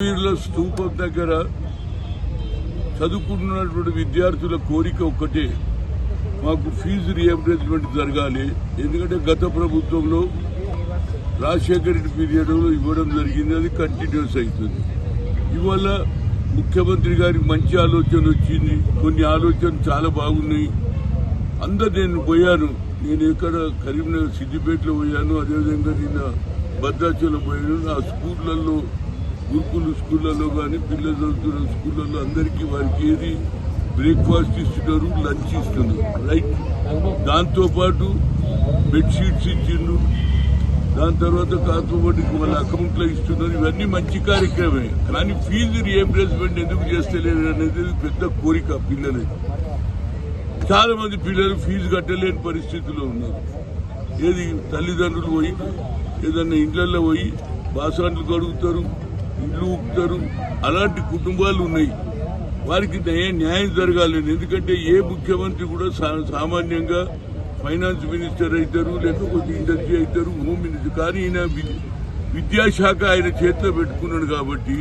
స్తూపం దగ్గర చదువుకున్నటువంటి విద్యార్థుల కోరిక ఒక్కటే, మాకు ఫీజు రీఎంబర్స్మెంట్ జరగాలి. ఎందుకంటే గత ప్రభుత్వంలో రాజశేఖర రెడ్డి పీరియడ్లో ఇవ్వడం జరిగింది, అది కంటిన్యూస్ అవుతుంది. ఇవాళ ముఖ్యమంత్రి గారికి మంచి ఆలోచన వచ్చింది, కొన్ని ఆలోచనలు చాలా బాగున్నాయి. నేను పోయాను, నేను ఇక్కడ కరీంనగర్ సిద్దిపేటలో పోయాను, అదేవిధంగా నిన్న భద్రాచలం పోయాను. ఆ స్కూళ్లలో గురుకుల స్కూళ్లలో కానీ పిల్లలు చదువుతున్న స్కూళ్లలో అందరికీ వారికి ఏది బ్రేక్ఫాస్ట్ ఇస్తున్నారు, లంచ్ ఇస్తున్నారు, రైట్. దాంతోపాటు బెడ్షీట్స్ ఇచ్చిండ్రు, దాని తర్వాత కాకపోతే వాళ్ళ అకౌంట్లో ఇస్తున్నారు. ఇవన్నీ మంచి కార్యక్రమే, కానీ ఫీజు రీఎంబర్స్మెంట్ ఎందుకు చేస్తలేరు అనేది పెద్ద కోరిక పిల్లలది. చాలా మంది పిల్లలు ఫీజు కట్టలేని పరిస్థితిలో ఉన్నారు. ఏది తల్లిదండ్రులు పోయి ఏదన్నా ఇండ్లలో పోయి బాసాన్లు కడుగుతారు, ఇల్లు ఊపుతారు, అలాంటి కుటుంబాలు ఉన్నాయి. వారికి న్యాయం జరగాలి. ఎందుకంటే ఏ ముఖ్యమంత్రి కూడా సామాన్యంగా ఫైనాన్స్ మినిస్టర్ అవుతారు, లేకపోతే ఇండస్ట్రీ అవుతారు, హోమ్ మినిస్టర్. కానీ ఈయన విద్యాశాఖ ఆయన చేతిలో పెట్టుకున్నాడు. కాబట్టి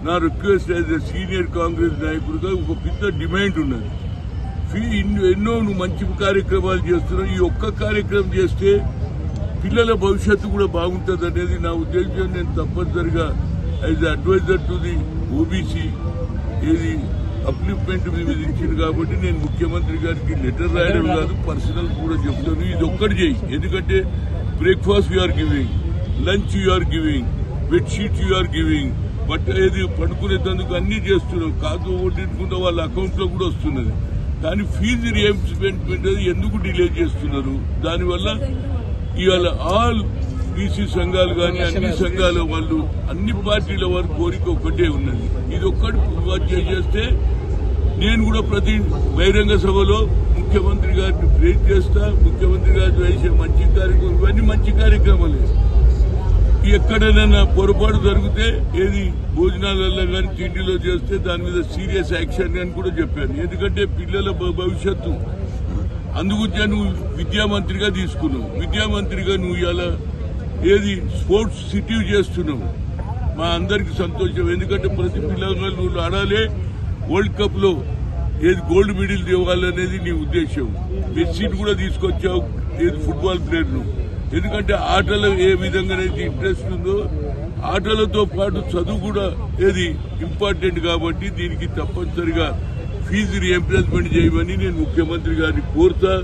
నా request as a senior Congress నాయకుడిగా ఒక పెద్ద డిమాండ్ ఉన్నది. ఎన్నో నువ్వు మంచి కార్యక్రమాలు చేస్తున్నావు, ఈ ఒక్క కార్యక్రమం చేస్తే పిల్లల భవిష్యత్తు కూడా బాగుంటుంది అనేది నా ఉద్దేశం. నేను తప్పనిసరిగా as adviser to the OBC ఏది అప్లిప్మెంట్ మీద ఇచ్చింది. కాబట్టి నేను ముఖ్యమంత్రి గారికి లెటర్ రాయడం కాదు, పర్సనల్ కూడా చెప్తాను, ఇది ఒక్కటి చేయి. ఎందుకంటే breakfast you're giving, lunch you're giving, bedsheets you're giving, but ఏది పడుకునేందుకు అన్ని చేస్తున్నాం. కాదు ఓటించుకుంటే వాళ్ళ అకౌంట్ లో కూడా వస్తున్నది. కానీ ఫీజు రీఎంబర్స్మెంట్ ఎందుకు డిలే చేస్తున్నారు? దానివల్ల ఇవాళ ఆల్ బీసీ సంఘాలు కానీ అన్ని సంఘాల వాళ్ళు, అన్ని పార్టీల వారి కోరిక ఒక్కటే ఉన్నది. ఇది ఒక్కటి చేస్తే నేను కూడా ప్రతి బహిరంగ సభలో ముఖ్యమంత్రి గారిని ప్రేర్ చేస్తా. ముఖ్యమంత్రి గారు చేసే మంచి కార్యక్రమం, ఇవన్నీ మంచి కార్యక్రమాలే. ఎక్కడైనా పొరపాటు జరిగితే ఏది భోజనాలలో కానీ తిండిలో చేస్తే దాని మీద సీరియస్ యాక్షన్ అని కూడా చెప్పాను. ఎందుకంటే పిల్లల భవిష్యత్తు అందుగురించి నువ్వు విద్యామంత్రిగా తీసుకున్నావు. విద్యామంత్రిగా నువ్వు ఇలా ఏది స్పోర్ట్స్ సిటీ చేస్తున్నావు, మా అందరికి సంతోషం. ఎందుకంటే ప్రతి పిల్లలు నువ్వు ఆడాలి, వరల్డ్ కప్ లో ఏది గోల్డ్ మెడల్ తేవాలనేది నీ ఉద్దేశం. మెస్సీని కూడా తీసుకొచ్చావు, ఏది ఫుట్బాల్ ప్లేయర్ను. ఎందుకంటే ఆటలో ఏ విధంగానైతే ఇంట్రెస్ట్ ఉందో ఆటలతో పాటు చదువు కూడా ఏది ఇంపార్టెంట్. కాబట్టి దీనికి తప్పనిసరిగా ఫీజు రీఎంబర్స్మెంట్ చేయమని నేను ముఖ్యమంత్రి గారిని కోరుతా.